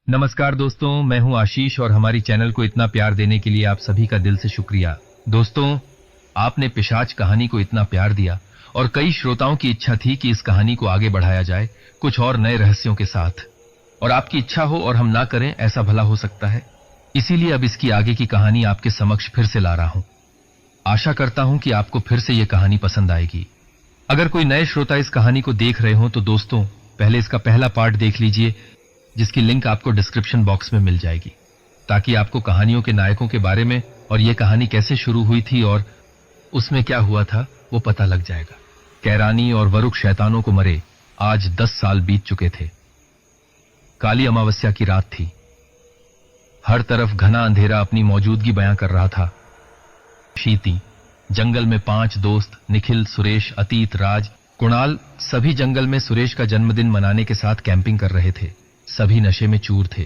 नमस्कार दोस्तों, मैं हूं आशीष और हमारी चैनल को इतना प्यार देने के लिए आप सभी का दिल से शुक्रिया। दोस्तों, आपने पिशाच कहानी को इतना प्यार दिया और कई श्रोताओं की इच्छा थी कि इस कहानी को आगे बढ़ाया जाए कुछ और नए रहस्यों के साथ, और आपकी इच्छा हो और हम ना करें ऐसा भला हो सकता है। इसीलिए अब इसकी आगे की कहानी आपके समक्ष फिर से ला रहा हूं। आशा करता हूं कि आपको फिर से यह कहानी पसंद आएगी। अगर कोई नए श्रोता इस कहानी को देख रहे हो तो दोस्तों, पहले इसका पहला पार्ट देख लीजिए, जिसकी लिंक आपको डिस्क्रिप्शन बॉक्स में मिल जाएगी, ताकि आपको कहानियों के नायकों के बारे में और यह कहानी कैसे शुरू हुई थी और उसमें क्या हुआ था वो पता लग जाएगा। कैरानी और वरुक शैतानों को मरे आज 10 साल बीत चुके थे। काली अमावस्या की रात थी। हर तरफ घना अंधेरा अपनी मौजूदगी बयां कर रहा था। शीती जंगल में 5 दोस्त निखिल, सुरेश, अतीत, राज, कुणाल सभी जंगल में सुरेश का जन्मदिन मनाने के साथ कैंपिंग कर रहे थे। सभी नशे में चूर थे।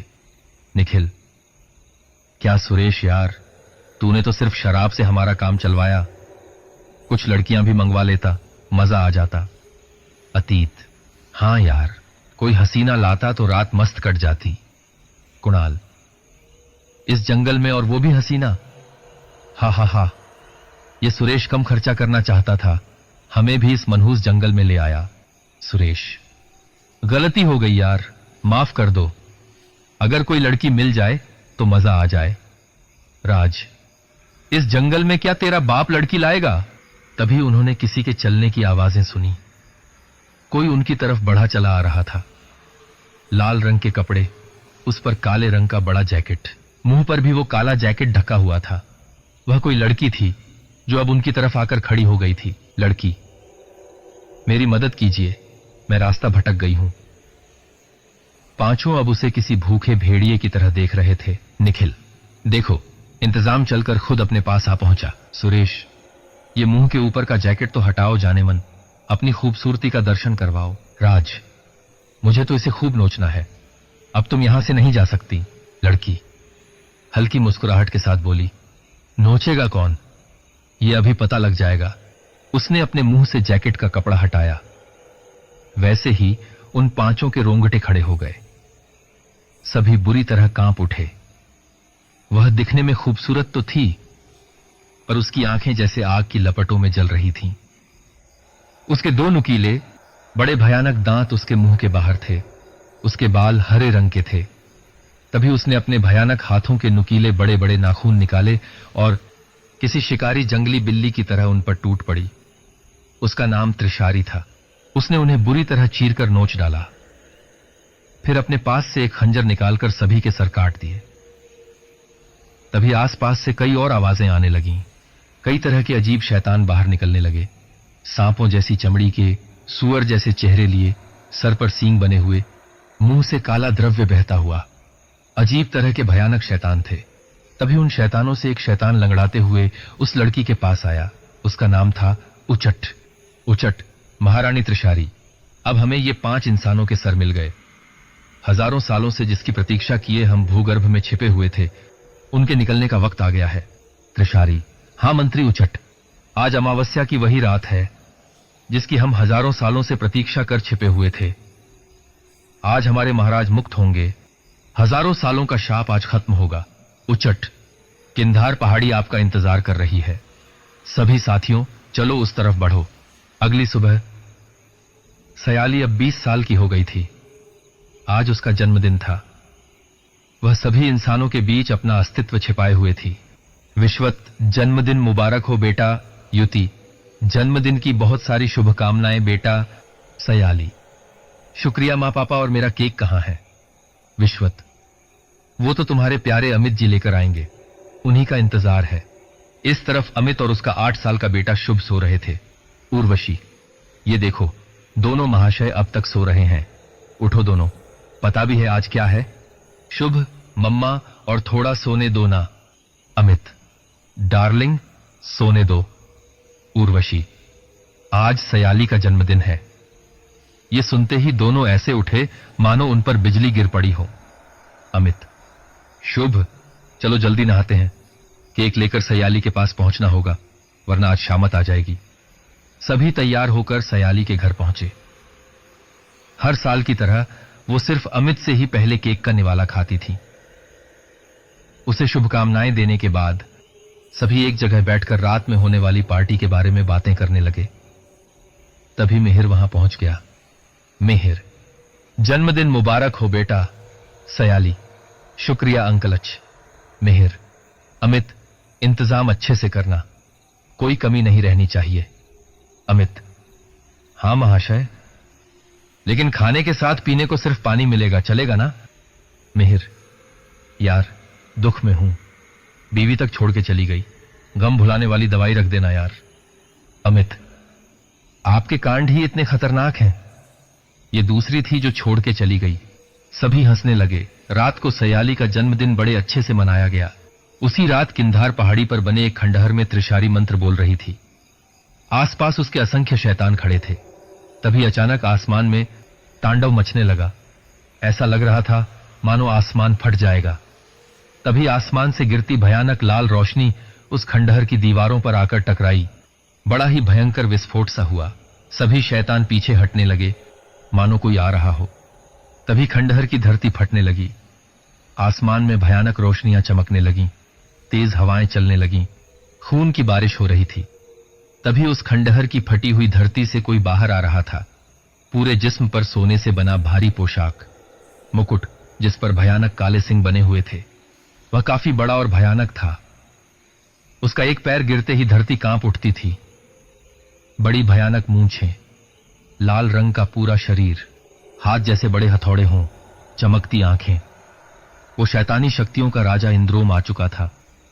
निखिल: क्या सुरेश यार, तूने तो सिर्फ शराब से हमारा काम चलवाया, कुछ लड़कियां भी मंगवा लेता, मजा आ जाता। अतीत: हां यार, कोई हसीना लाता तो रात मस्त कट जाती। कुणाल: इस जंगल में और वो भी हसीना? हा हा हा, ये सुरेश कम खर्चा करना चाहता था, हमें भी इस मनहूस जंगल में ले आया। सुरेश: गलती हो गई यार, माफ कर दो, अगर कोई लड़की मिल जाए तो मजा आ जाए। राज: इस जंगल में क्या तेरा बाप लड़की लाएगा? तभी उन्होंने किसी के चलने की आवाजें सुनी। कोई उनकी तरफ बढ़ा चला आ रहा था। लाल रंग के कपड़े, उस पर काले रंग का बड़ा जैकेट, मुंह पर भी वो काला जैकेट ढका हुआ था। वह कोई लड़की थी जो अब उनकी तरफ आकर खड़ी हो गई थी। लड़की: मेरी मदद कीजिए, मैं रास्ता भटक गई हूं। पांचों अब उसे किसी भूखे भेड़िए की तरह देख रहे थे। निखिल: देखो, इंतजाम चलकर खुद अपने पास आ पहुंचा। सुरेश: ये मुंह के ऊपर का जैकेट तो हटाओ जाने मन, अपनी खूबसूरती का दर्शन करवाओ। राज: मुझे तो इसे खूब नोचना है, अब तुम यहां से नहीं जा सकती। लड़की हल्की मुस्कुराहट के साथ बोली: नोचेगा कौन, ये अभी पता लग जाएगा। उसने अपने मुंह से जैकेट का कपड़ा हटाया। वैसे ही उन पांचों के रोंगटे खड़े हो गए। सभी बुरी तरह कांप उठे। वह दिखने में खूबसूरत तो थी, पर उसकी आंखें जैसे आग की लपटों में जल रही थीं। उसके 2 नुकीले बड़े भयानक दांत उसके मुंह के बाहर थे। उसके बाल हरे रंग के थे। तभी उसने अपने भयानक हाथों के नुकीले बड़े बड़े नाखून निकाले और किसी शिकारी जंगली बिल्ली की तरह उन पर टूट पड़ी। उसका नाम त्रिशारी था। उसने उन्हें बुरी तरह चीरकर नोच डाला, फिर अपने पास से एक खंजर निकालकर सभी के सर काट दिए। तभी आसपास से कई और आवाजें आने लगीं। कई तरह के अजीब शैतान बाहर निकलने लगे। सांपों जैसी चमड़ी के, सुअर जैसे चेहरे लिए, सर पर सींग बने हुए, मुंह से काला द्रव्य बहता हुआ। अजीब तरह के भयानक शैतान थे। तभी उन शैतानों से एक शैतान लंगड़ाते हुए उस लड़की के पास आया। उसका नाम था उचट। उचट: महारानी त्रिशारी, अब हमें ये 5 इंसानों के सर मिल गए। हजारों सालों से जिसकी प्रतीक्षा किए हम भूगर्भ में छिपे हुए थे, उनके निकलने का वक्त आ गया है। त्रिशारी: हां मंत्री उचट, आज अमावस्या की वही रात है जिसकी हम हजारों सालों से प्रतीक्षा कर छिपे हुए थे। आज हमारे महाराज मुक्त होंगे। हजारों सालों का शाप आज खत्म होगा। उचट, किंधार पहाड़ी आपका इंतजार कर रही है। सभी साथियों, चलो उस तरफ बढ़ो। अगली सुबह सयाली अब 20 साल की हो गई थी। आज उसका जन्मदिन था। वह सभी इंसानों के बीच अपना अस्तित्व छिपाए हुए थी। विश्वत, जन्मदिन मुबारक हो बेटा। युति, जन्मदिन की बहुत सारी शुभकामनाएं बेटा। सयाली, शुक्रिया मां पापा, और मेरा केक कहां है? विश्वत, वो तो तुम्हारे प्यारे अमित जी लेकर आएंगे, उन्हीं का इंतजार है। इस तरफ अमित और उसका 8 साल का बेटा शुभ सो रहे थे। उर्वशी, ये देखो, दोनों महाशय अब तक सो रहे हैं। उठो दोनों, पता भी है आज क्या है? शुभ, मम्मा, और थोड़ा सोने दो ना। अमित, डार्लिंग, सोने दो। उर्वशी, आज सयाली का जन्मदिन है। ये सुनते ही दोनों ऐसे उठे मानो उन पर बिजली गिर पड़ी हो। अमित, शुभ, चलो जल्दी नहाते हैं, केक लेकर सयाली के पास पहुंचना होगा, वरना आज शामत आ जाएगी। सभी तैयार होकर सयाली के घर पहुंचे। हर साल की तरह वो सिर्फ अमित से ही पहले केक का निवाला खाती थी। उसे शुभकामनाएं देने के बाद सभी एक जगह बैठकर रात में होने वाली पार्टी के बारे में बातें करने लगे। तभी मिहिर वहां पहुंच गया। मिहिर, जन्मदिन मुबारक हो बेटा। सयाली, शुक्रिया अंकलच। मिहिर, अमित, इंतजाम अच्छे से करना, कोई कमी नहीं रहनी चाहिए। अमित, हां महाशय, लेकिन खाने के साथ पीने को सिर्फ पानी मिलेगा, चलेगा ना? मिहिर, यार दुख में हूं, बीवी तक छोड़ के चली गई, गम भुलाने वाली दवाई रख देना यार। अमित, आपके कांड ही इतने खतरनाक हैं। ये दूसरी थी जो छोड़ के चली गई। सभी हंसने लगे। रात को सयाली का जन्मदिन बड़े अच्छे से मनाया गया। उसी रात किंधार पहाड़ी पर बने एक खंडहर में त्रिशारी मंत्र बोल रही थी। आसपास उसके असंख्य शैतान खड़े थे। तभी अचानक आसमान में तांडव मचने लगा। ऐसा लग रहा था मानो आसमान फट जाएगा। तभी आसमान से गिरती भयानक लाल रोशनी उस खंडहर की दीवारों पर आकर टकराई। बड़ा ही भयंकर विस्फोट सा हुआ। सभी शैतान पीछे हटने लगे, मानो कोई आ रहा हो। तभी खंडहर की धरती फटने लगी। आसमान में भयानक रोशनियां चमकने लगीं, तेज हवाएं चलने लगीं, खून की बारिश हो रही थी। तभी उस खंडहर की फटी हुई धरती से कोई बाहर आ रहा था। पूरे जिस्म पर सोने से बना भारी पोशाक, मुकुट जिस पर भयानक काले सिंह बने हुए थे। वह काफी बड़ा और भयानक था। उसका एक पैर गिरते ही धरती कांप उठती थी। बड़ी भयानक मूंछें, लाल रंग का पूरा शरीर, हाथ जैसे बड़े हथौड़े हों, चमकती आंखें। वो शैतानी शक्तियों का राजा इंद्रोम आ चुका था।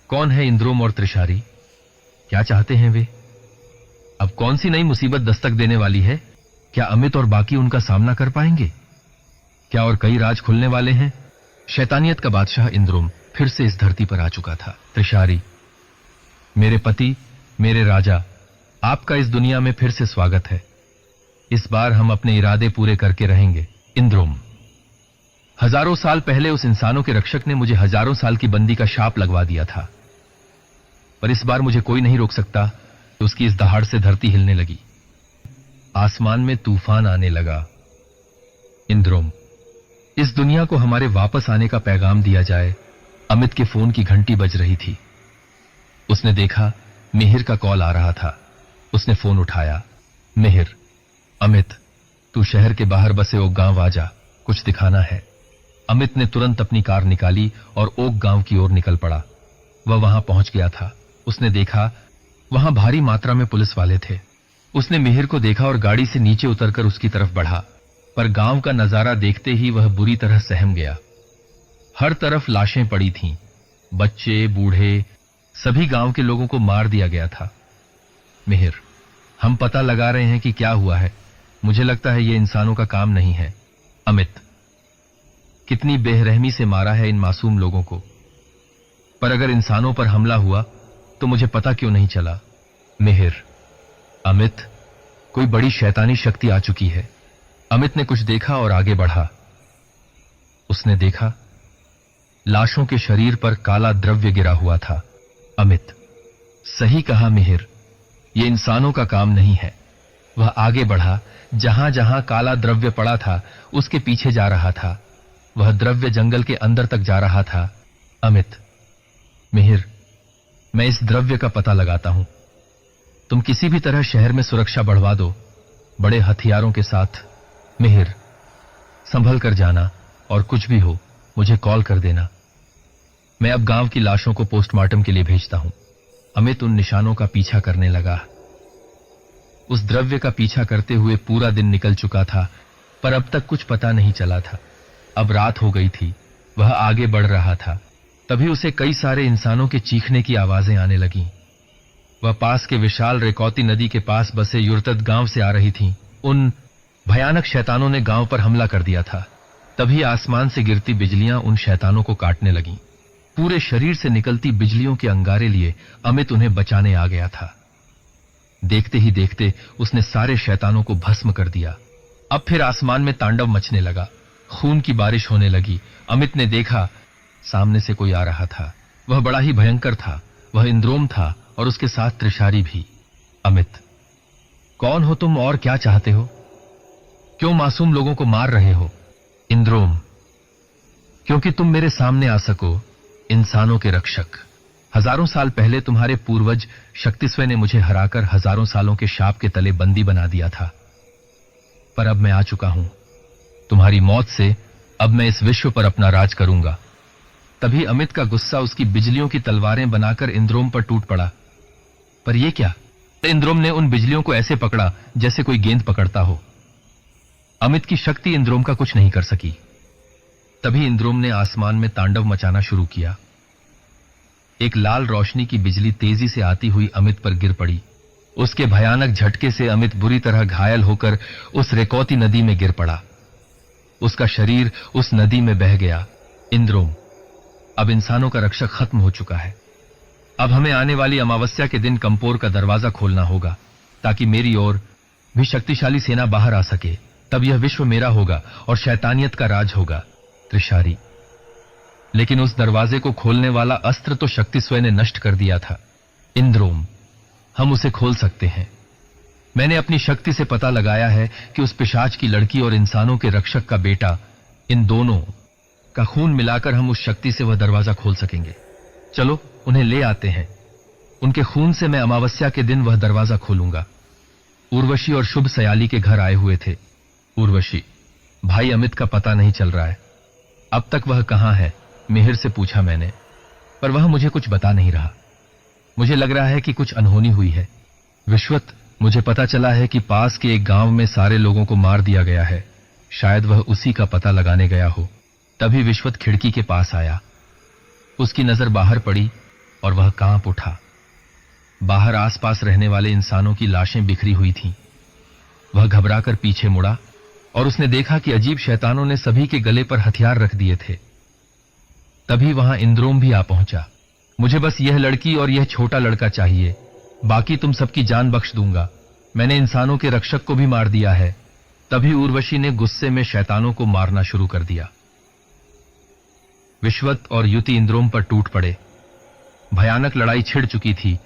कौन है इंद्रोम और त्रिशारी? क्या चाहते हैं वे? अब कौन सी नई मुसीबत दस्तक देने वाली है? क्या अमित और बाकी उनका सामना कर पाएंगे? क्या और कई राज खुलने वाले हैं? शैतानियत का बादशाह इंद्रोम फिर से इस धरती पर आ चुका था। त्रिशारी, मेरे पति, मेरे राजा, आपका इस दुनिया में फिर से स्वागत है। इस बार हम अपने इरादे पूरे करके रहेंगे। इंद्रोम, हजारों साल पहले उस इंसानों के रक्षक ने मुझे हजारों साल की बंदी का शाप लगवा दिया था, पर इस बार मुझे कोई नहीं रोक सकता। उसकी इस दहाड़ से धरती हिलने लगी। आसमान में तूफान आने लगा। इंद्रोम, इस दुनिया को हमारे वापस आने का पैगाम दिया जाए। अमित के फोन की घंटी बज रही थी। उसने देखा मिहिर का कॉल आ रहा था। उसने फोन उठाया। मिहिर, अमित, तू शहर के बाहर बसे ओक गांव आ जा, कुछ दिखाना है। अमित ने तुरंत अपनी कार निकाली और ओक गांव की ओर निकल पड़ा। वह वहां पहुंच गया था। उसने देखा वहां भारी मात्रा में पुलिस वाले थे। उसने मिहिर को देखा और गाड़ी से नीचे उतरकर उसकी तरफ बढ़ा, पर गांव का नजारा देखते ही वह बुरी तरह सहम गया। हर तरफ लाशें पड़ी थीं। बच्चे, बूढ़े, सभी गांव के लोगों को मार दिया गया था। मिहिर, हम पता लगा रहे हैं कि क्या हुआ है। मुझे लगता है ये इंसानों का काम नहीं है। अमित, कितनी बेरहमी से मारा है इन मासूम लोगों को। पर अगर इंसानों पर हमला हुआ तो मुझे पता क्यों नहीं चला? मिहिर, अमित, कोई बड़ी शैतानी शक्ति आ चुकी है। अमित ने कुछ देखा और आगे बढ़ा। उसने देखा लाशों के शरीर पर काला द्रव्य गिरा हुआ था। अमित, सही कहा मिहिर, ये इंसानों का काम नहीं है। वह आगे बढ़ा। जहां जहां काला द्रव्य पड़ा था उसके पीछे जा रहा था। वह द्रव्य जंगल के अंदर तक जा रहा था। अमित, मिहिर, मैं इस द्रव्य का पता लगाता हूं। तुम किसी भी तरह शहर में सुरक्षा बढ़वा दो, बड़े हथियारों के साथ। मिहिर, संभल कर जाना और कुछ भी हो मुझे कॉल कर देना। मैं अब गांव की लाशों को पोस्टमार्टम के लिए भेजता हूं। अमित उन निशानों का पीछा करने लगा। उस द्रव्य का पीछा करते हुए पूरा दिन निकल चुका था, पर अब तक कुछ पता नहीं चला था। अब रात हो गई थी। वह आगे बढ़ रहा था। तभी उसे कई सारे इंसानों के चीखने की आवाजें आने लगीं। वह पास के विशाल रेकौती नदी के पास बसे युर्तत गांव से आ रही थीं। उन भयानक शैतानों ने गांव पर हमला कर दिया था। तभी आसमान से गिरती बिजलियां उन शैतानों को काटने लगीं। पूरे शरीर से निकलती बिजलियों के अंगारे लिए अमित उन्हें बचाने आ गया था। देखते ही देखते उसने सारे शैतानों को भस्म कर दिया। अब फिर आसमान में तांडव मचने लगा। खून की बारिश होने लगी। अमित ने देखा सामने से कोई आ रहा था। वह बड़ा ही भयंकर था। वह इंद्रोम था और उसके साथ त्रिशारी भी। अमित, कौन हो तुम और क्या चाहते हो? क्यों मासूम लोगों को मार रहे हो? इंद्रोम क्योंकि तुम मेरे सामने आ सको, इंसानों के रक्षक। हजारों साल पहले तुम्हारे पूर्वज शक्तिस्वय ने मुझे हराकर हजारों सालों के शाप के तले बंदी बना दिया था। पर अब मैं आ चुका हूं। तुम्हारी मौत से अब मैं इस विश्व पर अपना राज करूंगा। तभी अमित का गुस्सा उसकी बिजलियों की तलवारें बनाकर इंद्रोम पर टूट पड़ा। पर यह क्या? इंद्रोम ने उन बिजलियों को ऐसे पकड़ा जैसे कोई गेंद पकड़ता हो। अमित की शक्ति इंद्रोम का कुछ नहीं कर सकी। तभी इंद्रोम ने आसमान में तांडव मचाना शुरू किया। एक लाल रोशनी की बिजली तेजी से आती हुई अमित पर गिर पड़ी। उसके भयानक झटके से अमित बुरी तरह घायल होकर उस रेकौती नदी में गिर पड़ा। उसका शरीर उस नदी में बह गया। इंद्रोम, अब इंसानों का रक्षक खत्म हो चुका है। अब हमें आने वाली अमावस्या के दिन कंपोर का दरवाजा खोलना होगा, ताकि मेरी ओर भी शक्तिशाली सेना बाहर आ सके। तब यह विश्व मेरा होगा और शैतानियत का राज होगा। त्रिशारी, लेकिन उस दरवाजे को खोलने वाला अस्त्र तो शक्तिस्वय ने नष्ट कर दिया था। इंद्रोम, हम उसे खोल सकते हैं। मैंने अपनी शक्ति से पता लगाया है कि उस पिशाच की लड़की और इंसानों के रक्षक का बेटा, इन दोनों का खून मिलाकर हम उस शक्ति से वह दरवाजा खोल सकेंगे। चलो उन्हें ले आते हैं। उनके खून से मैं अमावस्या के दिन वह दरवाजा खोलूंगा। उर्वशी और शुभ सयाली के घर आए हुए थे। उर्वशी, भाई अमित का पता नहीं चल रहा है। अब तक वह कहां है? मिहिर से पूछा मैंने, पर वह मुझे कुछ बता नहीं रहा। मुझे लग रहा है कि कुछ अनहोनी हुई है। विश्वत, मुझे पता चला है कि पास के एक गांव में सारे लोगों को मार दिया गया है। शायद वह उसी का पता लगाने गया हो। तभी विश्वत खिड़की के पास आया। उसकी नजर बाहर पड़ी और वह कांप उठा। बाहर आसपास रहने वाले इंसानों की लाशें बिखरी हुई थीं। वह घबराकर पीछे मुड़ा और उसने देखा कि अजीब शैतानों ने सभी के गले पर हथियार रख दिए थे। तभी वहां इंद्रोम भी आ पहुंचा। मुझे बस यह लड़की और यह छोटा लड़का चाहिए, बाकी तुम सबकी जान बख्श दूंगा। मैंने इंसानों के रक्षक को भी मार दिया है। तभी उर्वशी ने गुस्से में शैतानों को मारना शुरू कर दिया। विश्वत और युति इंद्रोम पर टूट पड़े। भयानक लड़ाई छिड़ चुकी थी,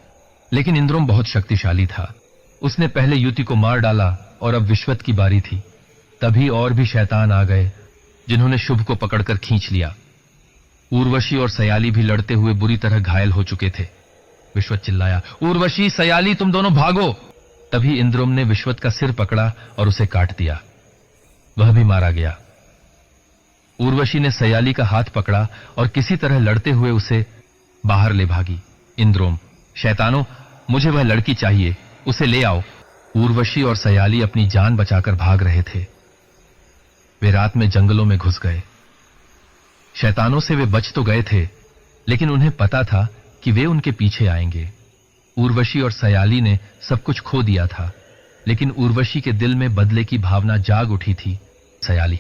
लेकिन इंद्रोम बहुत शक्तिशाली था। उसने पहले युति को मार डाला और अब विश्वत की बारी थी। तभी और भी शैतान आ गए, जिन्होंने शुभ को पकड़कर खींच लिया। उर्वशी और सयाली भी लड़ते हुए बुरी तरह घायल हो चुके थे। विश्वत चिल्लाया, उर्वशी, सयाली, तुम दोनों भागो। तभी इंद्रोम ने विश्वत का सिर पकड़ा और उसे काट दिया। वह भी मारा गया। उर्वशी ने सयाली का हाथ पकड़ा और किसी तरह लड़ते हुए उसे बाहर ले भागी। इंद्रोम, शैतानों, मुझे वह लड़की चाहिए, उसे ले आओ। उर्वशी और सयाली अपनी जान बचाकर भाग रहे थे। वे रात में जंगलों में घुस गए। शैतानों से वे बच तो गए थे, लेकिन उन्हें पता था कि वे उनके पीछे आएंगे। उर्वशी और सयाली ने सब कुछ खो दिया था, लेकिन उर्वशी के दिल में बदले की भावना जाग उठी थी। सयाली,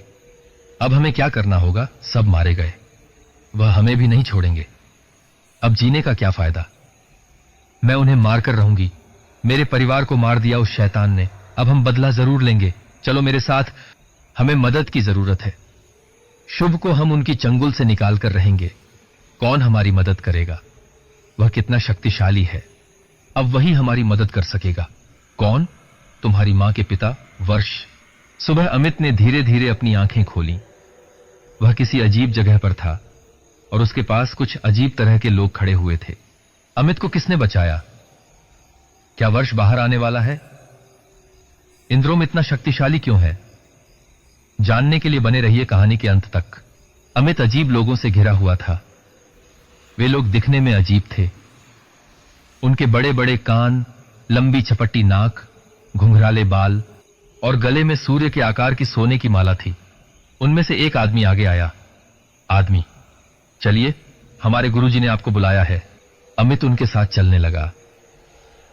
अब हमें क्या करना होगा? सब मारे गए, वह हमें भी नहीं छोड़ेंगे। अब जीने का क्या फायदा? मैं उन्हें मारकर रहूंगी। मेरे परिवार को मार दिया उस शैतान ने। अब हम बदला जरूर लेंगे। चलो मेरे साथ, हमें मदद की जरूरत है। शुभ को हम उनकी चंगुल से निकालकर रहेंगे। कौन हमारी मदद करेगा? वह कितना शक्तिशाली है। अब वही हमारी मदद कर सकेगा। कौन? तुम्हारी मां के पिता वर्ष। सुबह अमित ने धीरे धीरे अपनी आंखें खोली। वह किसी अजीब जगह पर था और उसके पास कुछ अजीब तरह के लोग खड़े हुए थे। अमित को किसने बचाया? क्या वर्ष बाहर आने वाला है? इंद्रोम इतना शक्तिशाली क्यों है? जानने के लिए बने रहिए कहानी के अंत तक। अमित अजीब लोगों से घिरा हुआ था। वे लोग दिखने में अजीब थे। उनके बड़े बड़े कान, लंबी चपट्टी नाक, घुंघराले बाल और गले में सूर्य के आकार की सोने की माला थी। उनमें से एक आदमी आगे आया। आदमी, चलिए, हमारे गुरुजी ने आपको बुलाया है। अमित उनके साथ चलने लगा।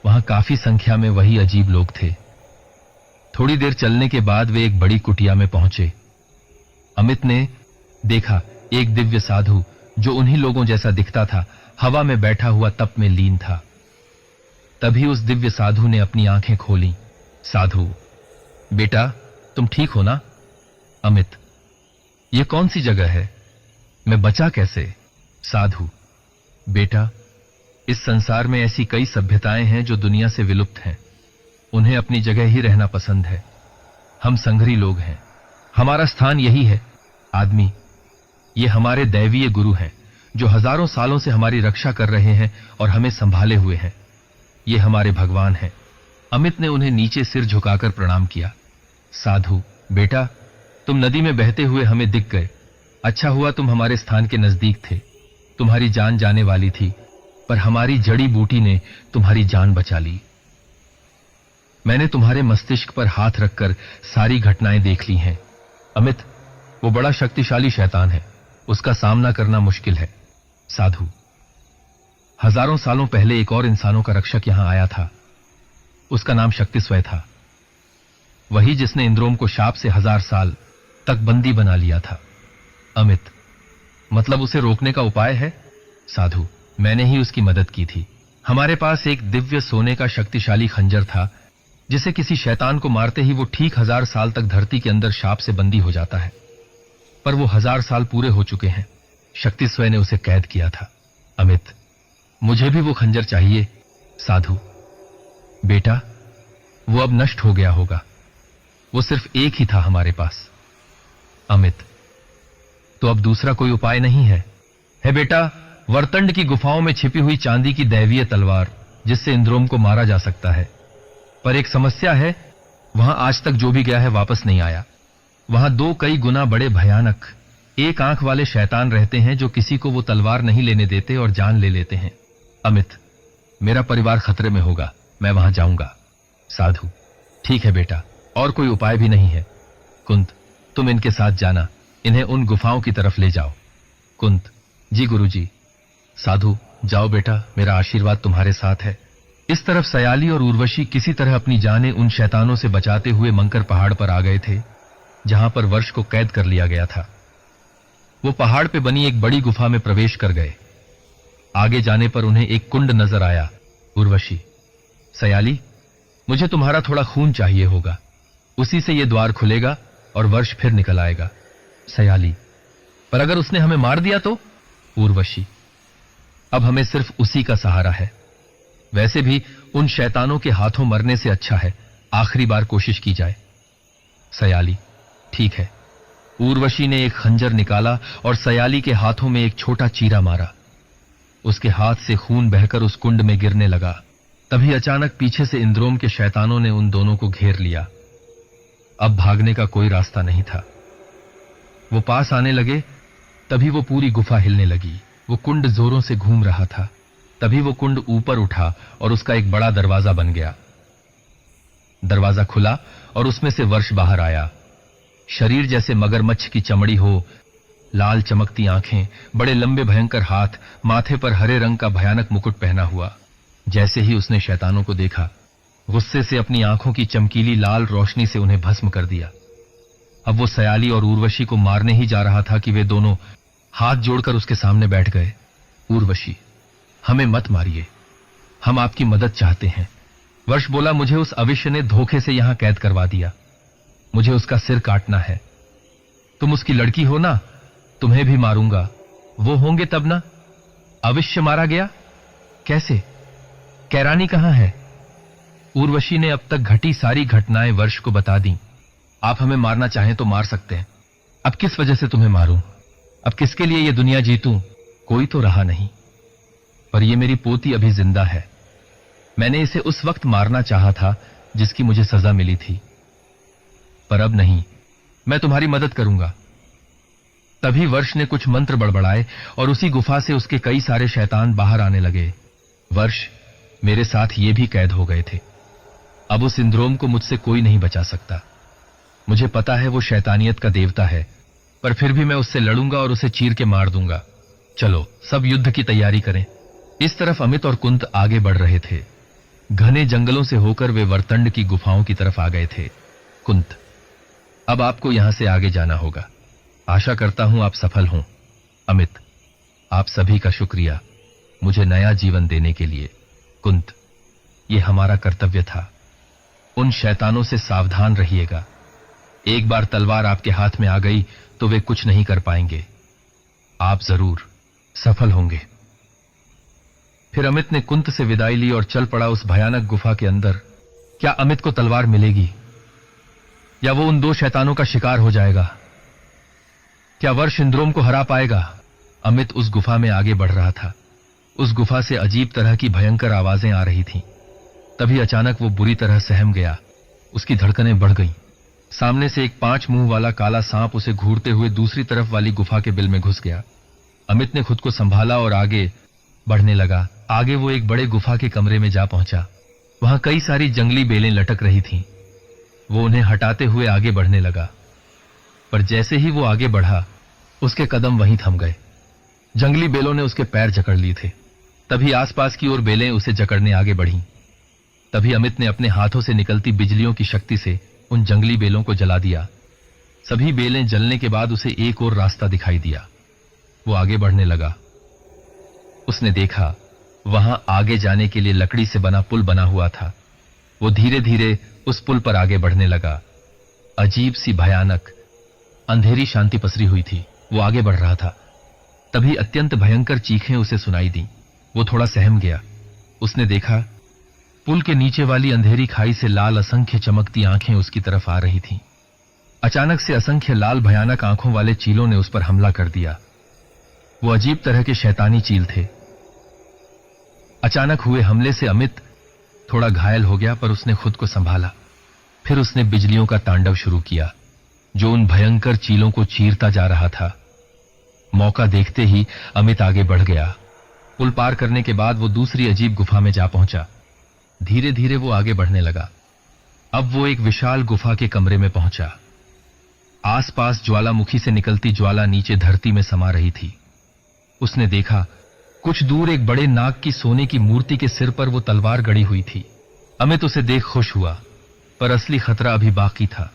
वहां काफी संख्या में वही अजीब लोग थे। थोड़ी देर चलने के बाद वे एक बड़ी कुटिया में पहुंचे। अमित ने देखा एक दिव्य साधु, जो उन्हीं लोगों जैसा दिखता था, हवा में बैठा हुआ तप में लीन था। तभी उस दिव्य साधु ने अपनी आंखें खोली। साधु, बेटा, तुम ठीक हो ना? अमित, यह कौन सी जगह है? मैं बचा कैसे? साधु, बेटा, इस संसार में ऐसी कई सभ्यताएं हैं जो दुनिया से विलुप्त हैं। उन्हें अपनी जगह ही रहना पसंद है। हम संघरी लोग हैं, हमारा स्थान यही है। आदमी, ये हमारे दैवीय गुरु हैं जो हजारों सालों से हमारी रक्षा कर रहे हैं और हमें संभाले हुए हैं। ये हमारे भगवान हैं। अमित ने उन्हें नीचे सिर झुकाकर प्रणाम किया। साधु, बेटा, तुम नदी में बहते हुए हमें दिख गए। अच्छा हुआ तुम हमारे स्थान के नजदीक थे। तुम्हारी जान जाने वाली थी, पर हमारी जड़ी बूटी ने तुम्हारी जान बचा ली। मैंने तुम्हारे मस्तिष्क पर हाथ रखकर सारी घटनाएं देख ली हैं। अमित, वो बड़ा शक्तिशाली शैतान है, उसका सामना करना मुश्किल है। साधु, हजारों सालों पहले एक और इंसानों का रक्षक यहां आया था। उसका नाम शक्तिस्वय था, वही जिसने इंद्रोम को शाप से 1000 साल तक बंदी बना लिया था। अमित, मतलब उसे रोकने का उपाय है? साधु, मैंने ही उसकी मदद की थी। हमारे पास एक दिव्य सोने का शक्तिशाली खंजर था, जिसे किसी शैतान को मारते ही वो ठीक 1000 साल तक धरती के अंदर शाप से बंदी हो जाता है। पर वो 1000 साल पूरे हो चुके हैं। शक्तिस्वय ने उसे कैद किया था। अमित, मुझे भी वो खंजर चाहिए। साधु, बेटा, वो अब नष्ट हो गया होगा। वो सिर्फ एक ही था हमारे पास। अमित, तो अब दूसरा कोई उपाय नहीं है? है बेटा, वर्तंड की गुफाओं में छिपी हुई चांदी की दैवीय तलवार, जिससे इंद्रोम को मारा जा सकता है। पर एक समस्या है, वहां आज तक जो भी गया है वापस नहीं आया। वहां 2 कई गुना बड़े भयानक एक आंख वाले शैतान रहते हैं जो किसी को वो तलवार नहीं लेने देते और जान ले लेते हैं। अमित, मेरा परिवार खतरे में होगा, मैं वहां जाऊंगा। साधु, ठीक है बेटा, और कोई उपाय भी नहीं है। कुंत, तुम इनके साथ जाना, इन्हें उन गुफाओं की तरफ ले जाओ। कुंत, जी गुरुजी। साधु, जाओ बेटा, मेरा आशीर्वाद तुम्हारे साथ है। इस तरफ सयाली और उर्वशी किसी तरह अपनी जानें उन शैतानों से बचाते हुए मंकर पहाड़ पर आ गए थे, जहां पर वर्ष को कैद कर लिया गया था। वो पहाड़ पे बनी एक बड़ी गुफा में प्रवेश कर गए। आगे जाने पर उन्हें एक कुंड नजर आया। उर्वशी, सयाली, मुझे तुम्हारा थोड़ा खून चाहिए होगा, उसी से ये द्वार खुलेगा और वर्ष फिर निकल आएगा। सयाली, पर अगर उसने हमें मार दिया तो? उर्वशी, अब हमें सिर्फ उसी का सहारा है। वैसे भी उन शैतानों के हाथों मरने से अच्छा है आखिरी बार कोशिश की जाए। सयाली, ठीक है। उर्वशी ने एक खंजर निकाला और सयाली के हाथों में एक छोटा चीरा मारा। उसके हाथ से खून बहकर उस कुंड में गिरने लगा। तभी अचानक पीछे से इंद्रोम के शैतानों ने उन दोनों को घेर लिया। अब भागने का कोई रास्ता नहीं था। वो पास आने लगे, तभी वो पूरी गुफा हिलने लगी। वो कुंड जोरों से घूम रहा था। तभी वो कुंड ऊपर उठा और उसका एक बड़ा दरवाजा बन गया। दरवाजा खुला और उसमें से वर्ष बाहर आया। शरीर जैसे मगरमच्छ की चमड़ी हो, लाल चमकती आंखें, बड़े लंबे भयंकर हाथ, माथे पर हरे रंग का भयानक मुकुट पहना हुआ। जैसे ही उसने शैतानों को देखा, गुस्से से अपनी आंखों की चमकीली लाल रोशनी से उन्हें भस्म कर दिया। अब वो सयाली और उर्वशी को मारने ही जा रहा था कि वे दोनों हाथ जोड़कर उसके सामने बैठ गए। उर्वशी, हमें मत मारिए, हम आपकी मदद चाहते हैं। वर्ष बोला, मुझे उस अविष्य ने धोखे से यहां कैद करवा दिया, मुझे उसका सिर काटना है। तुम उसकी लड़की हो ना, तुम्हें भी मारूंगा। वो होंगे तब ना। अविष्य मारा गया? कैसे? कैरानी कहां है? उर्वशी ने अब तक घटी सारी घटनाएं वर्ष को बता दी। आप हमें मारना चाहें तो मार सकते हैं। अब किस वजह से तुम्हें मारूं? अब किसके लिए ये दुनिया जीतूं? कोई तो रहा नहीं। पर ये मेरी पोती अभी जिंदा है। मैंने इसे उस वक्त मारना चाहा था जिसकी मुझे सजा मिली थी, पर अब नहीं। मैं तुम्हारी मदद करूंगा। तभी वर्ष ने कुछ मंत्र बड़बड़ाए और उसी गुफा से उसके कई सारे शैतान बाहर आने लगे। वर्ष मेरे साथ ये भी कैद हो गए थे। अब उस इंद्रोम को मुझसे कोई नहीं बचा सकता। मुझे पता है वो शैतानियत का देवता है, पर फिर भी मैं उससे लड़ूंगा और उसे चीर के मार दूंगा। चलो सब युद्ध की तैयारी करें। इस तरफ अमित और कुंत आगे बढ़ रहे थे। घने जंगलों से होकर वे वर्तंड की गुफाओं की तरफ आ गए थे। कुंत, अब आपको यहां से आगे जाना होगा। आशा करता हूं आप सफल हों। अमित, आप सभी का शुक्रिया मुझे नया जीवन देने के लिए। कुंत, ये हमारा कर्तव्य था। उन शैतानों से सावधान रहिएगा। एक बार तलवार आपके हाथ में आ गई तो वे कुछ नहीं कर पाएंगे। आप जरूर सफल होंगे। फिर अमित ने कुंत से विदाई ली और चल पड़ा उस भयानक गुफा के अंदर। क्या अमित को तलवार मिलेगी या वो उन 2 शैतानों का शिकार हो जाएगा? क्या वर्ष इंद्रोम को हरा पाएगा? अमित उस गुफा में आगे बढ़ रहा था। उस गुफा से अजीब तरह की भयंकर आवाजें आ रही थीं। तभी अचानक वो बुरी तरह सहम गया। उसकी धड़कनें बढ़ गईं। सामने से एक 5 मुंह वाला काला सांप उसे घूरते हुए दूसरी तरफ वाली गुफा के बिल में घुस गया। अमित ने खुद को संभाला और आगे बढ़ने लगा। आगे वो एक बड़े गुफा के कमरे में जा पहुंचा। वहां कई सारी जंगली बेलें लटक रही थीं। वो उन्हें हटाते हुए आगे बढ़ने लगा, पर जैसे ही वो आगे बढ़ा, उसके कदम वहीं थम गए। जंगली बेलों ने उसके पैर जकड़ लिए थे। तभी आसपास की ओर बेलें उसे जकड़ने आगे बढ़ीं। तभी अमित ने अपने हाथों से निकलती बिजलियों की शक्ति से उन जंगली बेलों को जला दिया। सभी बेलें जलने के बाद उसे एक और रास्ता दिखाई दिया। वो आगे बढ़ने लगा। उसने देखा वहां आगे जाने के लिए लकड़ी से बना पुल बना हुआ था। वो धीरे धीरे उस पुल पर आगे बढ़ने लगा। अजीब सी भयानक अंधेरी शांति पसरी हुई थी। वो आगे बढ़ रहा था। तभी अत्यंत भयंकर चीखें उसे सुनाई दी। वो थोड़ा सहम गया। उसने देखा पुल के नीचे वाली अंधेरी खाई से लाल असंख्य चमकती आंखें उसकी तरफ आ रही थीं। अचानक से असंख्य लाल भयानक आंखों वाले चीलों ने उस पर हमला कर दिया। वो अजीब तरह के शैतानी चील थे। अचानक हुए हमले से अमित थोड़ा घायल हो गया, पर उसने खुद को संभाला। फिर उसने बिजलियों का तांडव शुरू किया, जो उन भयंकर चीलों को चीरता जा रहा था। मौका देखते ही अमित आगे बढ़ गया। पुल पार करने के बाद वो दूसरी अजीब गुफा में जा पहुंचा। धीरे धीरे वो आगे बढ़ने लगा। अब वो एक विशाल गुफा के कमरे में पहुंचा। आसपास ज्वालामुखी से निकलती ज्वाला नीचे धरती में समा रही थी। उसने देखा कुछ दूर एक बड़े नाग की सोने की मूर्ति के सिर पर वो तलवार गड़ी हुई थी। अमित उसे देख खुश हुआ, पर असली खतरा अभी बाकी था।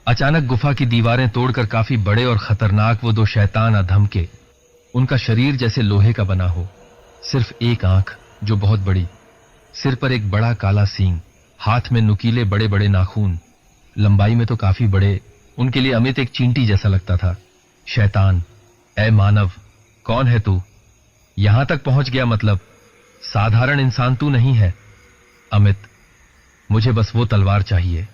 अचानक गुफा की दीवारें तोड़कर काफी बड़े और खतरनाक वो 2 शैतान अधमके। उनका शरीर जैसे लोहे का बना हो, सिर्फ एक आंख जो बहुत बड़ी, सिर पर एक बड़ा काला सींग, हाथ में नुकीले बड़े बड़े नाखून, लंबाई में तो काफी बड़े। उनके लिए अमित एक चींटी जैसा लगता था। शैतान, ऐ मानव, कौन है तू? यहां तक पहुंच गया मतलब साधारण इंसान तू नहीं है। अमित, मुझे बस वो तलवार चाहिए।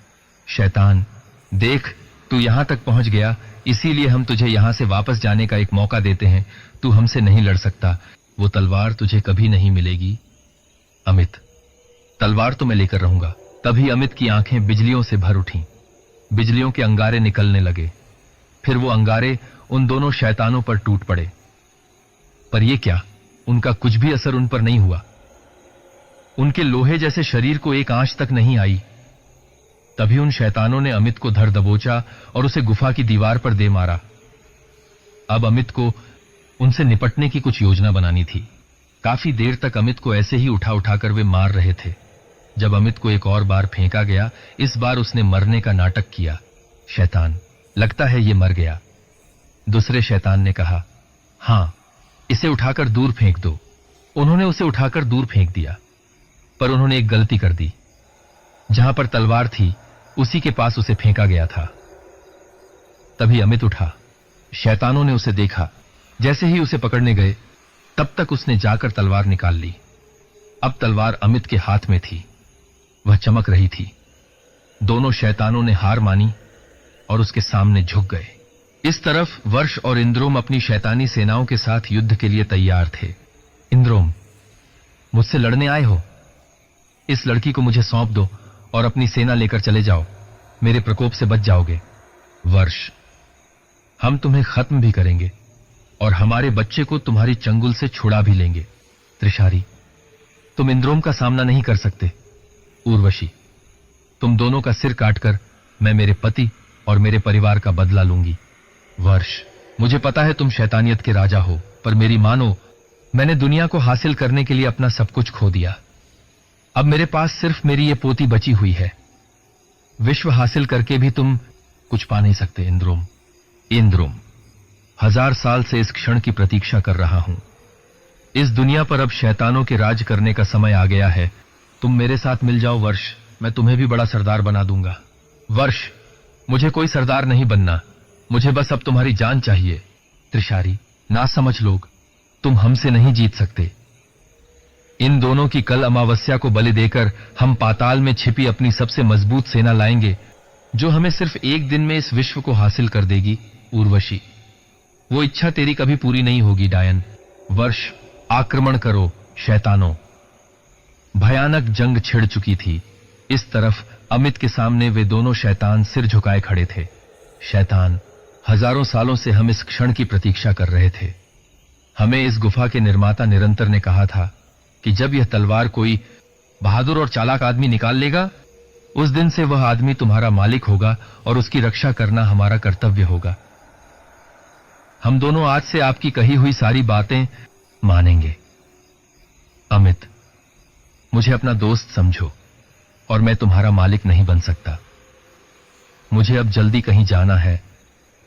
शैतान, देख तू यहां तक पहुंच गया, इसीलिए हम तुझे यहां से वापस जाने का एक मौका देते हैं। तू हमसे नहीं लड़ सकता, वो तलवार तुझे कभी नहीं मिलेगी। अमित, तलवार तो मैं लेकर रहूंगा। तभी अमित की आंखें बिजलियों से भर उठीं। बिजलियों के अंगारे निकलने लगे। फिर वो अंगारे उन दोनों शैतानों पर टूट पड़े। पर ये क्या, उनका कुछ भी असर उन पर नहीं हुआ। उनके लोहे जैसे शरीर को एक आंच तक नहीं आई। तभी उन शैतानों ने अमित को धर दबोचा और उसे गुफा की दीवार पर दे मारा। अब अमित को उनसे निपटने की कुछ योजना बनानी थी। काफी देर तक अमित को ऐसे ही उठा उठाकर वे मार रहे थे। जब अमित को एक और बार फेंका गया, इस बार उसने मरने का नाटक किया। शैतान, लगता है ये मर गया। दूसरे शैतान ने कहा, हां, इसे उठाकर दूर फेंक दो। उन्होंने उसे उठाकर दूर फेंक दिया, पर उन्होंने एक गलती कर दी। जहां पर तलवार थी उसी के पास उसे फेंका गया था। तभी अमित उठा। शैतानों ने उसे देखा। जैसे ही उसे पकड़ने गए, तब तक उसने जाकर तलवार निकाल ली। अब तलवार अमित के हाथ में थी। वह चमक रही थी। दोनों शैतानों ने हार मानी और उसके सामने झुक गए। इस तरफ वर्ष और इंद्रोम अपनी शैतानी सेनाओं के साथ युद्ध के लिए तैयार थे। इंद्रोम, मुझसे लड़ने आए हो? इस लड़की को मुझे सौंप दो और अपनी सेना लेकर चले जाओ। मेरे प्रकोप से बच जाओगे। वर्ष, हम तुम्हें खत्म भी करेंगे और हमारे बच्चे को तुम्हारी चंगुल से छुड़ा भी लेंगे। त्रिशारी, तुम इंद्रोम का सामना नहीं कर सकते। उर्वशी, तुम दोनों का सिर काटकर मैं मेरे पति और मेरे परिवार का बदला लूंगी। वर्ष, मुझे पता है तुम शैतानियत के राजा हो, पर मेरी मानो, मैंने दुनिया को हासिल करने के लिए अपना सब कुछ खो दिया। अब मेरे पास सिर्फ मेरी ये पोती बची हुई है। विश्व हासिल करके भी तुम कुछ पा नहीं सकते। इंद्रोम, इंद्रोम, 1000 साल से इस क्षण की प्रतीक्षा कर रहा हूं। इस दुनिया पर अब शैतानों के राज करने का समय आ गया है। तुम मेरे साथ मिल जाओ वर्ष, मैं तुम्हें भी बड़ा सरदार बना दूंगा। वर्ष, मुझे कोई सरदार नहीं बनना, मुझे बस अब तुम्हारी जान चाहिए। त्रिशारी, ना समझ लोग, तुम हमसे नहीं जीत सकते। इन दोनों की कल अमावस्या को बलि देकर हम पाताल में छिपी अपनी सबसे मजबूत सेना लाएंगे, जो हमें सिर्फ एक दिन में इस विश्व को हासिल कर देगी। उर्वशी, वो इच्छा तेरी कभी पूरी नहीं होगी डायन। वर्ष, आक्रमण करो शैतानों। भयानक जंग छिड़ चुकी थी। इस तरफ अमित के सामने वे दोनों शैतान सिर झुकाए खड़े थे। शैतान, हजारों सालों से हम इस क्षण की प्रतीक्षा कर रहे थे। हमें इस गुफा के निर्माता निरंतर ने कहा था कि जब यह तलवार कोई बहादुर और चालाक आदमी निकाल लेगा, उस दिन से वह आदमी तुम्हारा मालिक होगा और उसकी रक्षा करना हमारा कर्तव्य होगा। हम दोनों आज से आपकी कही हुई सारी बातें मानेंगे। अमित, मुझे अपना दोस्त समझो और मैं तुम्हारा मालिक नहीं बन सकता। मुझे अब जल्दी कहीं जाना है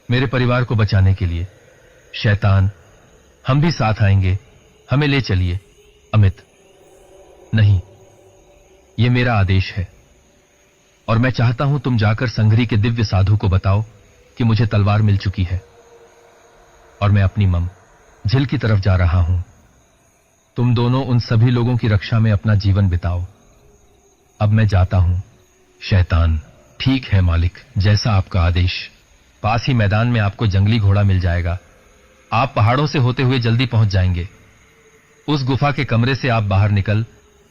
मेरे परिवार को बचाने के लिए। शैतान, हम भी साथ आएंगे, हमें ले चलिए। अमित, नहीं, यह मेरा आदेश है और मैं चाहता हूं तुम जाकर संघरी के दिव्य साधु को बताओ कि मुझे तलवार मिल चुकी है और मैं अपनी मम झिल की तरफ जा रहा हूं। तुम दोनों उन सभी लोगों की रक्षा में अपना जीवन बिताओ। अब मैं जाता हूं। शैतान, ठीक है मालिक, जैसा आपका आदेश। पास ही मैदान में आपको जंगली घोड़ा मिल जाएगा। आप पहाड़ों से होते हुए जल्दी पहुंच जाएंगे। उस गुफा के कमरे से आप बाहर निकल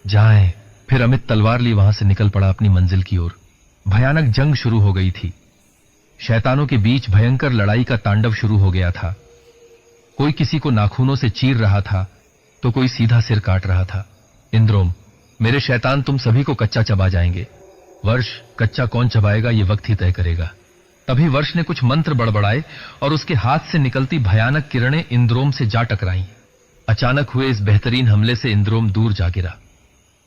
जाएं। फिर अमित तलवार ली वहां से निकल पड़ा अपनी मंजिल की ओर। भयानक जंग शुरू हो गई थी। शैतानों के बीच भयंकर लड़ाई का तांडव शुरू हो गया था। कोई किसी को नाखूनों से चीर रहा था तो कोई सीधा सिर काट रहा था। इंद्रोम, मेरे शैतान तुम सभी को कच्चा चबा जाएंगे। वर्ष, कच्चा कौन चबाएगा ये वक्त ही तय करेगा। तभी वर्ष ने कुछ मंत्र बड़बड़ाए और उसके हाथ से निकलती भयानक किरणें इंद्रोम से जा टकराईं। अचानक हुए इस बेहतरीन हमले से इंद्रोम दूर जा गिरा।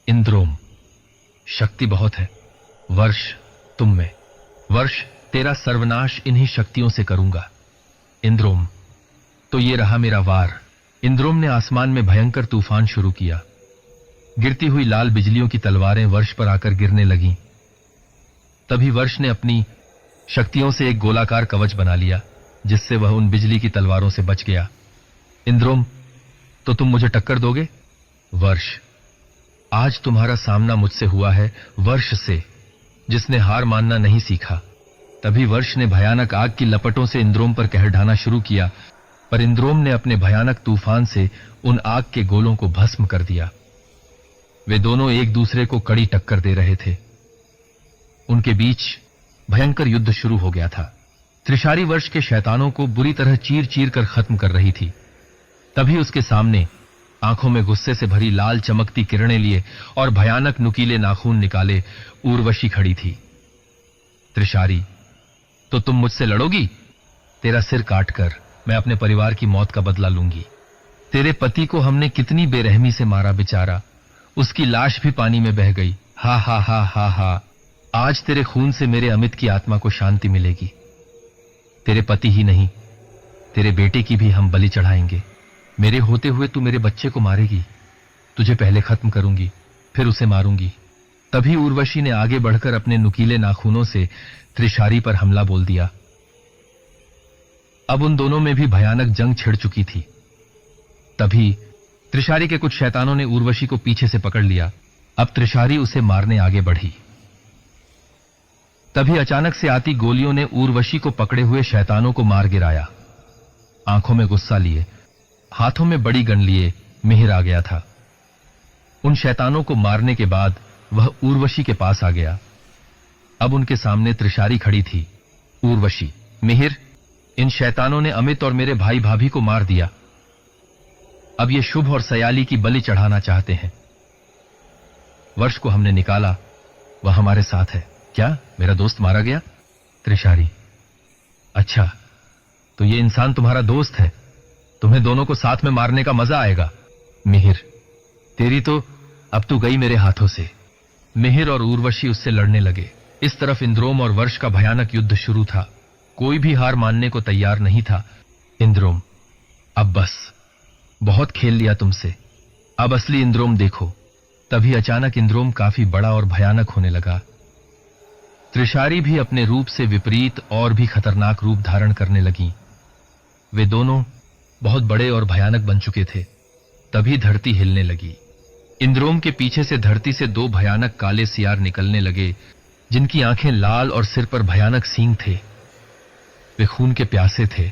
इंद्रोम, शक्ति बहुत है। वर्ष, तुम में। वर्ष, तेरा सर्वनाश इन्हीं शक्तियों से करूंगा। इंद्रोम, तो ये रहा मेरा वार। इंद्रोम ने आसमान में भयंकर तूफान शुरू किया। गिरती हुई लाल बिजलियों की तलवारें वर्ष पर आकर गिरने लगीं। तभी वर्ष ने अपनी शक्तियों से एक गोलाकार कवच बना लिया जिससे वह उन बिजली की तलवारों से बच गया। इंद्रोम, तो तुम मुझे टक्कर दोगे? वर्ष, आज तुम्हारा सामना मुझसे हुआ है वर्ष से, जिसने हार मानना नहीं सीखा। तभी वर्ष ने भयानक आग की लपटों से इंद्रोम पर कहर ढाना शुरू किया, पर इंद्रोम ने अपने भयानक तूफान से उन आग के गोलों को भस्म कर दिया। वे दोनों एक दूसरे को कड़ी टक्कर दे रहे थे। उनके बीच भयंकर युद्ध शुरू हो गया था। त्रिशारी वर्ष के शैतानों को बुरी तरह चीर चीर कर खत्म कर रही थी। तभी उसके सामने आंखों में गुस्से से भरी लाल चमकती किरणें लिए और भयानक नुकीले नाखून निकाले उर्वशी खड़ी थी। त्रिशारी, तो तुम मुझसे लड़ोगी? तेरा सिर काटकर मैं अपने परिवार की मौत का बदला लूंगी। तेरे पति को हमने कितनी बेरहमी से मारा बेचारा, उसकी लाश भी पानी में बह गई। हा हा हा हा हा, आज तेरे खून से मेरे अमित की आत्मा को शांति मिलेगी। तेरे पति ही नहीं, तेरे बेटे की भी हम बलि चढ़ाएंगे। मेरे होते हुए तू मेरे बच्चे को मारेगी। तुझे पहले खत्म करूंगी, फिर उसे मारूंगी। तभी उर्वशी ने आगे बढ़कर अपने नुकीले नाखूनों से त्रिशारी पर हमला बोल दिया। अब उन दोनों में भी भयानक जंग छिड़ चुकी थी। तभी त्रिशारी के कुछ शैतानों ने उर्वशी को पीछे से पकड़ लिया। अब त्रिशारी उसे मारने आगे बढ़ी। तभी अचानक से आती गोलियों ने उर्वशी को पकड़े हुए शैतानों को मार गिराया। आंखों में गुस्सा लिए, हाथों में बड़ी गन लिए मिहिर आ गया था। उन शैतानों को मारने के बाद वह उर्वशी के पास आ गया। अब उनके सामने त्रिशारी खड़ी थी। उर्वशी, मिहिर, इन शैतानों ने अमित और मेरे भाई भाभी को मार दिया। अब ये शुभ और सयाली की बलि चढ़ाना चाहते हैं। वर्ष को हमने निकाला, वह हमारे साथ है। क्या मेरा दोस्त मारा गया? त्रिशारी, अच्छा, तो ये इंसान तुम्हारा दोस्त है। तुम्हें दोनों को साथ में मारने का मजा आएगा। मिहिर, तेरी तो अब तू गई मेरे हाथों से। मिहिर और उर्वशी उससे लड़ने लगे। इस तरफ इंद्रोम और वर्ष का भयानक युद्ध शुरू था। कोई भी हार मानने को तैयार नहीं था। इंद्रोम, अब बस, बहुत खेल लिया तुमसे, अब असली इंद्रोम देखो। तभी अचानक इंद्रोम काफी बड़ा और भयानक होने लगा। त्रिशारी भी अपने रूप से विपरीत और भी खतरनाक रूप धारण करने लगी। वे दोनों बहुत बड़े और भयानक बन चुके थे। तभी धरती हिलने लगी। इंद्रोम के पीछे से धरती से दो भयानक काले सियार निकलने लगे, जिनकी आंखें लाल और सिर पर भयानक सींग थे। वे खून के प्यासे थे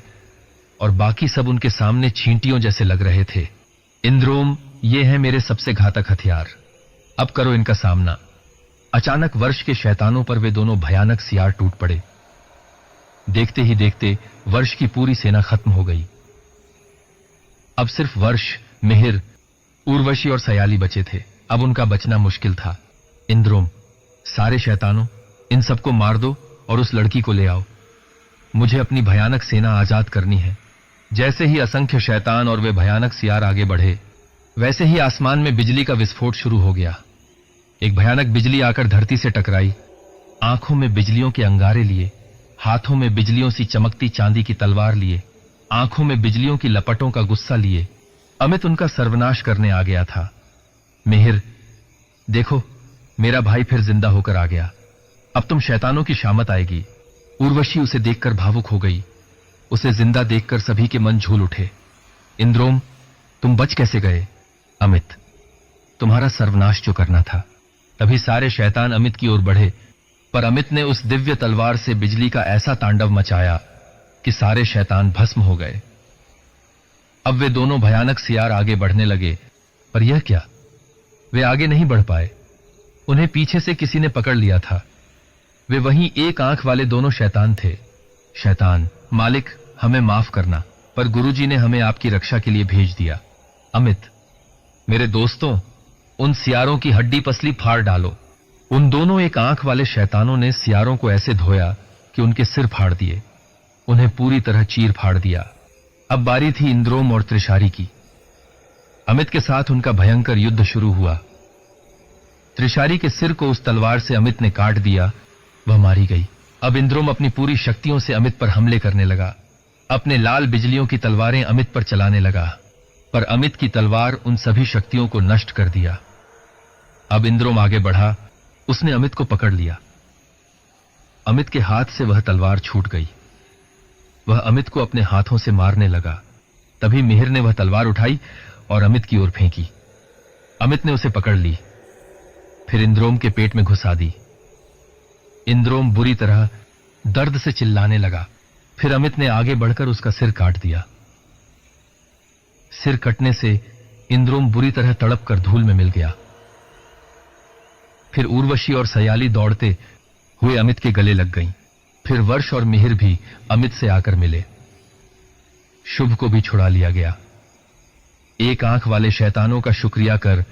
और बाकी सब उनके सामने छींटियों जैसे लग रहे थे। इंद्रोम, ये है मेरे सबसे घातक हथियार, अब करो इनका सामना। अचानक वर्ष के शैतानों पर वे दोनों भयानक सियार टूट पड़े। देखते ही देखते वर्ष की पूरी सेना खत्म हो गई। अब सिर्फ वर्ष, मिहिर, उर्वशी और सयाली बचे थे। अब उनका बचना मुश्किल था। इंद्रोम, सारे शैतानों, इन सबको मार दो और उस लड़की को ले आओ। मुझे अपनी भयानक सेना आजाद करनी है। जैसे ही असंख्य शैतान और वे भयानक सियार आगे बढ़े, वैसे ही आसमान में बिजली का विस्फोट शुरू हो गया। एक भयानक बिजली आकर धरती से टकराई। आंखों में बिजलियों के अंगारे लिए, हाथों में बिजलियों सी चमकती चांदी की तलवार लिए, आंखों में बिजलियों की लपटों का गुस्सा लिए, अमित उनका सर्वनाश करने आ गया था। मिहिर, देखो, मेरा भाई फिर जिंदा होकर आ गया। अब तुम शैतानों की शामत आएगी। उर्वशी उसे देखकर भावुक हो गई। उसे जिंदा देखकर सभी के मन झूल उठे। इंद्रोम, तुम बच कैसे गए? अमित, तुम्हारा सर्वनाश जो करना था। तभी सारे शैतान अमित की ओर बढ़े, पर अमित ने उस दिव्य तलवार से बिजली का ऐसा तांडव मचाया कि सारे शैतान भस्म हो गए। अब वे दोनों भयानक सियार आगे बढ़ने लगे, पर यह क्या, वे आगे नहीं बढ़ पाए। उन्हें पीछे से किसी ने पकड़ लिया था। वे वहीं एक आंख वाले दोनों शैतान थे। शैतान, मालिक, हमें माफ करना, पर गुरुजी ने हमें आपकी रक्षा के लिए भेज दिया। अमित, मेरे दोस्तों, उन सियारों की हड्डी पसली फाड़ डालो। उन दोनों एक आंख वाले शैतानों ने सियारों को ऐसे धोया कि उनके सिर फाड़ दिए, उन्हें पूरी तरह चीर फाड़ दिया। अब बारी थी इंद्रोम और त्रिशारी की। अमित के साथ उनका भयंकर युद्ध शुरू हुआ। त्रिशारी के सिर को उस तलवार से अमित ने काट दिया, वह मारी गई। अब इंद्रोम अपनी पूरी शक्तियों से अमित पर हमले करने लगा। अपने लाल बिजलियों की तलवारें अमित पर चलाने लगा, पर अमित की तलवार उन सभी शक्तियों को नष्ट कर दिया। अब इंद्रोम आगे बढ़ा, उसने अमित को पकड़ लिया। अमित के हाथ से वह तलवार छूट गई। वह अमित को अपने हाथों से मारने लगा। तभी मिहिर ने वह तलवार उठाई और अमित की ओर फेंकी। अमित ने उसे पकड़ ली, फिर इंद्रोम के पेट में घुसा दी। इंद्रोम बुरी तरह दर्द से चिल्लाने लगा। फिर अमित ने आगे बढ़कर उसका सिर काट दिया। सिर कटने से इंद्रोम बुरी तरह तड़प कर धूल में मिल गया। फिर उर्वशी और सयाली दौड़ते हुए अमित के गले लग गईं। फिर वर्ष और मिहिर भी अमित से आकर मिले। शुभ को भी छुड़ा लिया गया। एक आंख वाले शैतानों का शुक्रिया कर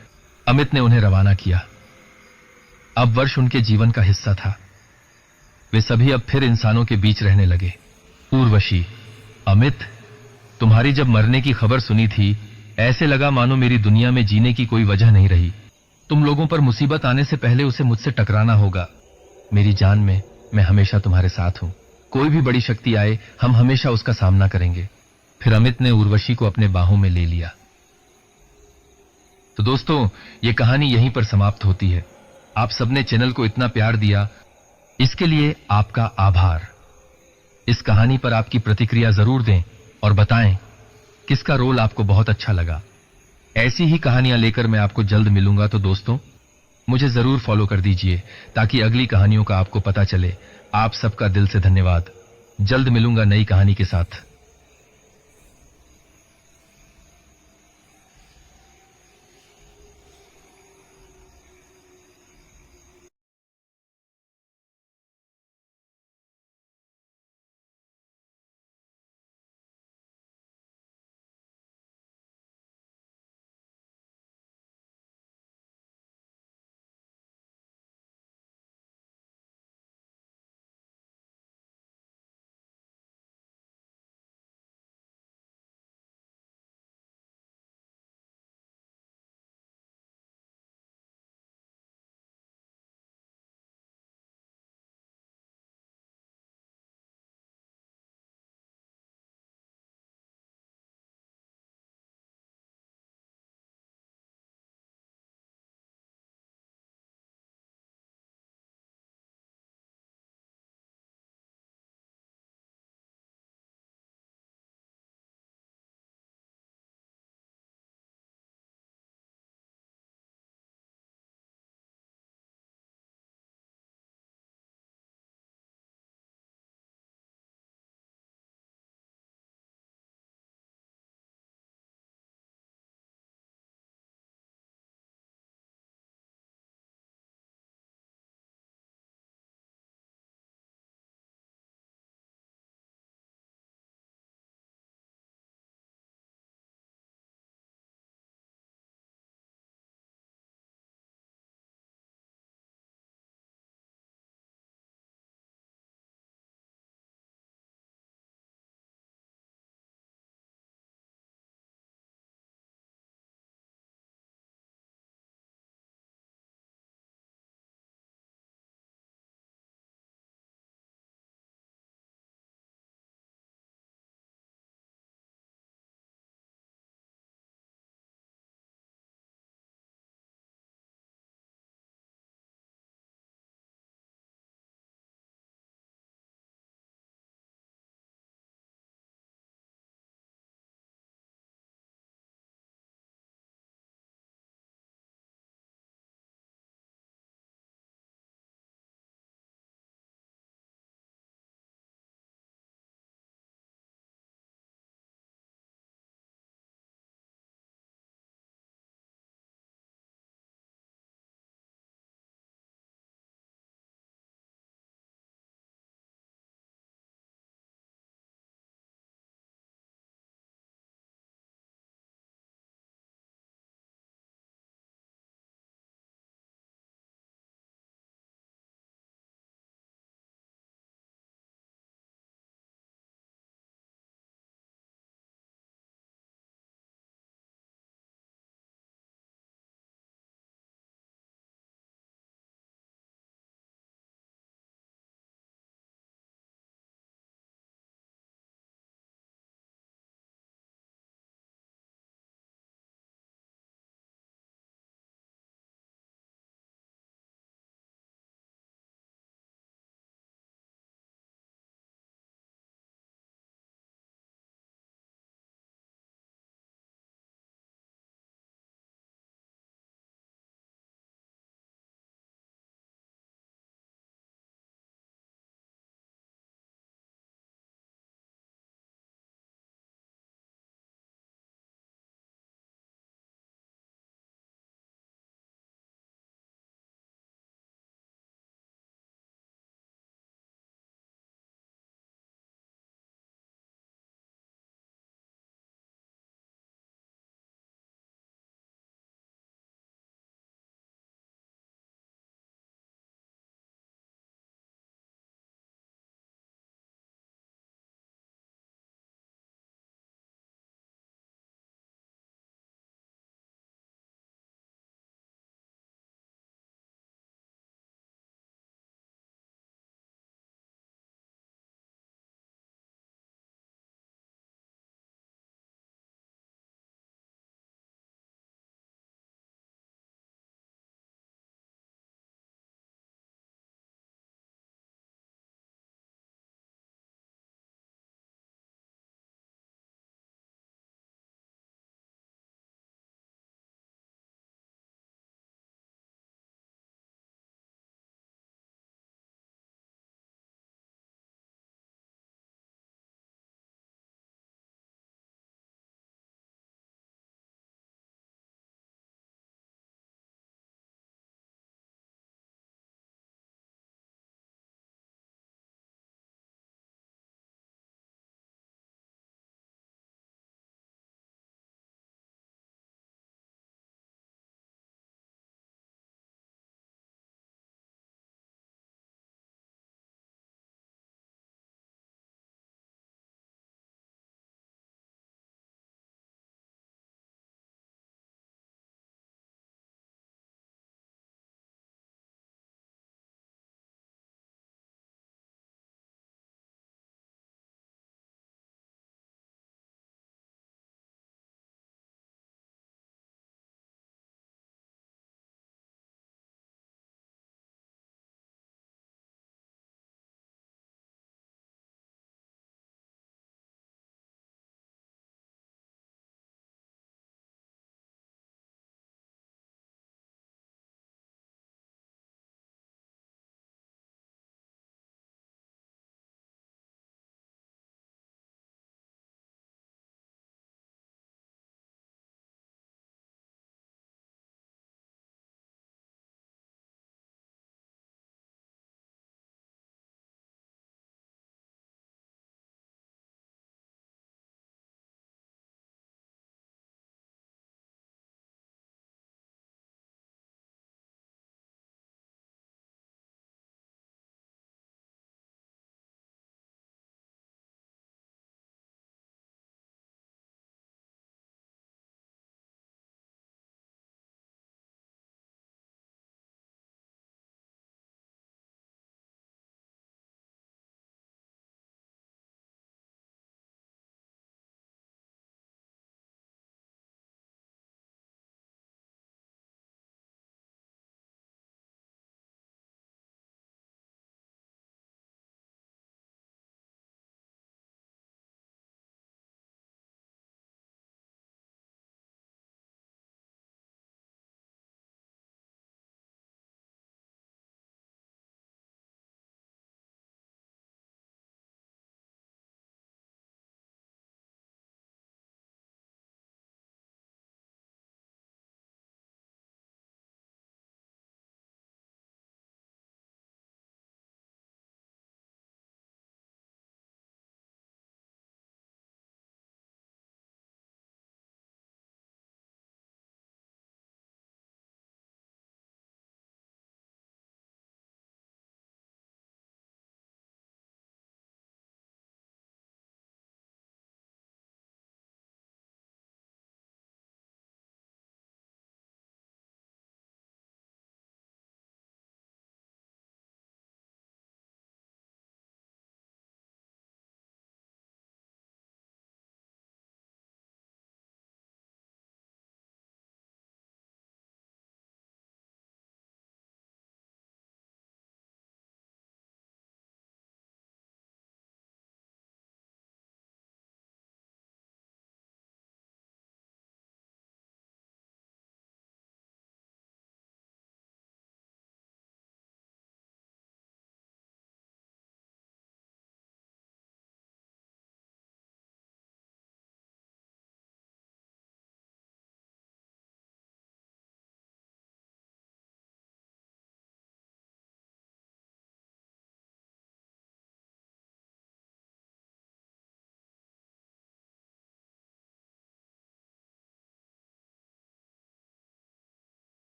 अमित ने उन्हें रवाना किया। अब वर्ष उनके जीवन का हिस्सा था। वे सभी अब फिर इंसानों के बीच रहने लगे। उर्वशी, अमित, तुम्हारी जब मरने की खबर सुनी थी, ऐसे लगा मानो मेरी दुनिया में जीने की कोई वजह नहीं रही। तुम लोगों पर मुसीबत आने से पहले उसे मुझसे टकराना होगा। मेरी जान में मैं हमेशा तुम्हारे साथ हूं। कोई भी बड़ी शक्ति आए, हम हमेशा उसका सामना करेंगे। फिर अमित ने उर्वशी को अपने बाहों में ले लिया। तो दोस्तों, ये कहानी यहीं पर समाप्त होती है। आप सबने चैनल को इतना प्यार दिया, इसके लिए आपका आभार। इस कहानी पर आपकी प्रतिक्रिया जरूर दें और बताएं किसका रोल आपको बहुत अच्छा लगा। ऐसी ही कहानियां लेकर मैं आपको जल्द मिलूंगा। तो दोस्तों, मुझे जरूर फॉलो कर दीजिए ताकि अगली कहानियों का आपको पता चले। आप सबका दिल से धन्यवाद। जल्द मिलूंगा नई कहानी के साथ।